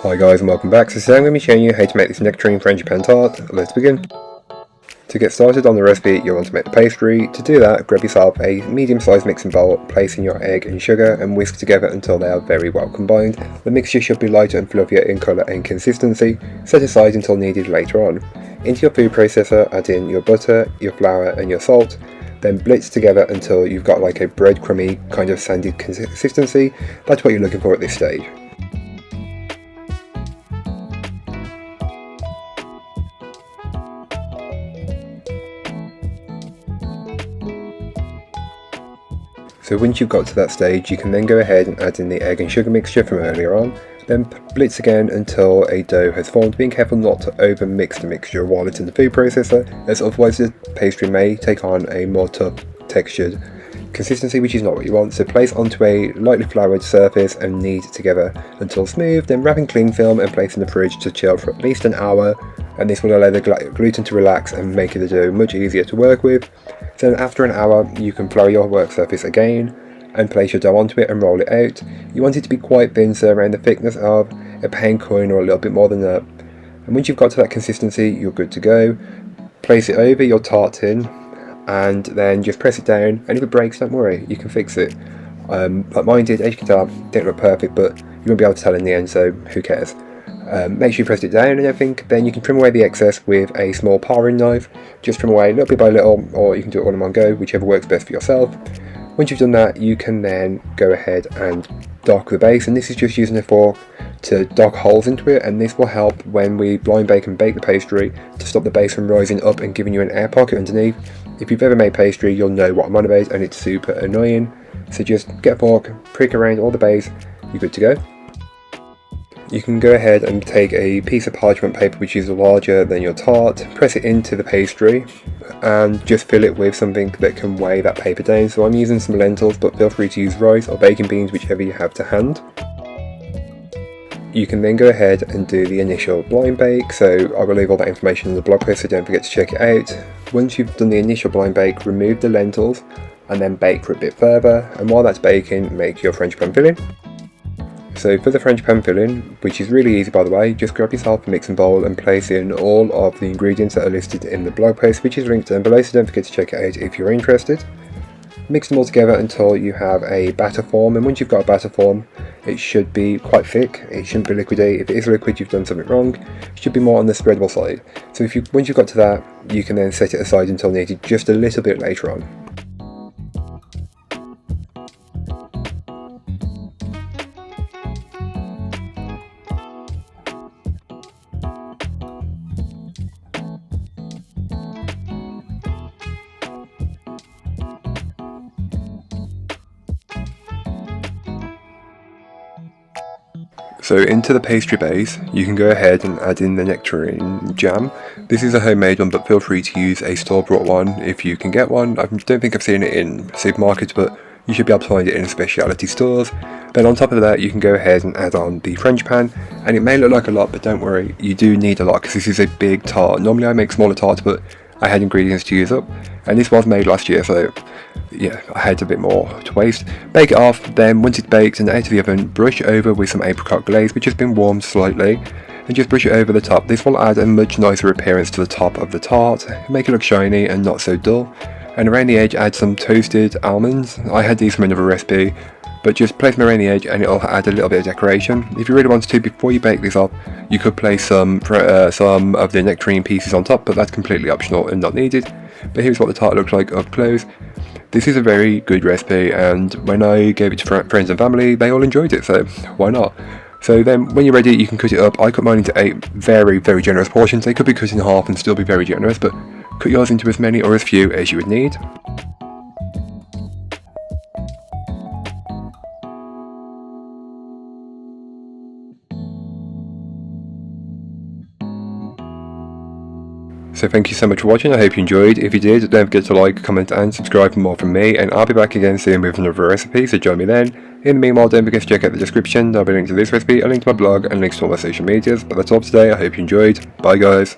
Hi guys and welcome back. So today I'm going to be showing you how to make this Nectarine Frangipane Tart. Let's begin. To get started on the recipe, you'll want to make the pastry. To do that, grab yourself a medium-sized mixing bowl, place in your egg and sugar and whisk together until they are very well combined. The mixture should be lighter and fluffier in colour and consistency. Set aside until needed later on. Into your food processor, add in your butter, your flour and your salt. Then blitz together until you've got like a breadcrumby kind of sandy consistency. That's what you're looking for at this stage. So once you've got to that stage, you can then go ahead and add in the egg and sugar mixture from earlier on, then blitz again until a dough has formed, being careful not to over mix the mixture while it's in the food processor, as otherwise the pastry may take on a more tough textured consistency, which is not what you want. So place onto a lightly floured surface and knead together until smooth, then wrap in cling film and place in the fridge to chill for at least an hour, and this will allow the gluten to relax and make the dough much easier to work with. Then after an hour you can flour your work surface again and place your dough onto it and roll it out. You want it to be quite thin, so around the thickness of a pound coin or a little bit more than that. And once you've got to that consistency, you're good to go. Place it over your tart tin and then just press it down, and if it breaks, don't worry, you can fix it. Like mine did, as you can tell, it didn't look perfect, but you won't be able to tell in the end, so who cares. Make sure you press it down and everything. Then you can trim away the excess with a small paring knife. Just trim away little bit by little, or you can do it all in one go, whichever works best for yourself. Once you've done that, you can then go ahead and dock the base, and this is just using a fork to dock holes into it, and this will help when we blind bake and bake the pastry to stop the base from rising up and giving you an air pocket underneath. If you've ever made pastry, you'll know what I'm on about, and it's super annoying. So just get a fork, prick around all the base, you're good to go. You can go ahead and take a piece of parchment paper which is larger than your tart, press it into the pastry and just fill it with something that can weigh that paper down. So I'm using some lentils, but feel free to use rice or baking beans, whichever you have to hand. You can then go ahead and do the initial blind bake, so I will leave all that information in the blog post, so don't forget to check it out. Once you've done the initial blind bake, remove the lentils and then bake for a bit further, and while that's baking, make your Frangipane filling. So for the Frangipane filling, which is really easy by the way, just grab yourself a mixing bowl and place in all of the ingredients that are listed in the blog post, which is linked down below, so don't forget to check it out if you're interested. Mix them all together until you have a batter form, and once you've got a batter form, it should be quite thick, it shouldn't be liquidy. If it is liquid, you've done something wrong. It should be more on the spreadable side. So once you've got to that, you can then set it aside until needed just a little bit later on. So into the pastry base, you can go ahead and add in the nectarine jam. This is a homemade one, but feel free to use a store-bought one if you can get one. I don't think I've seen it in supermarkets, but you should be able to find it in specialty stores. Then on top of that, you can go ahead and add on the Frangipane, and it may look like a lot, but don't worry, you do need a lot because this is a big tart. Normally I make smaller tarts, but I had ingredients to use up, and this was made last year, so yeah, I had a bit more to waste. Bake it off, then once it's baked and out of the oven, brush over with some apricot glaze which has been warmed slightly, and just brush it over the top. This will add a much nicer appearance to the top of the tart, make it look shiny and not so dull. And around the edge add some toasted almonds. I had these from another recipe, but just place them around the edge and it'll add a little bit of decoration. If you really wanted to, before you bake this up, you could place some of the nectarine pieces on top, but that's completely optional and not needed. But here's what the tart looks like up close. This is a very good recipe, and when I gave it to friends and family, they all enjoyed it, so why not? So then when you're ready, you can cut it up. I cut mine into 8 very, very generous portions. They could be cut in half and still be very generous, but cut yours into as many or as few as you would need. So thank you so much for watching, I hope you enjoyed. If you did, don't forget to like, comment and subscribe for more from me, and I'll be back again soon with another recipe, so join me then. In the meanwhile, don't forget to check out the description, there'll be a link to this recipe, a link to my blog and links to all my social medias. But that's all for today, I hope you enjoyed. Bye guys.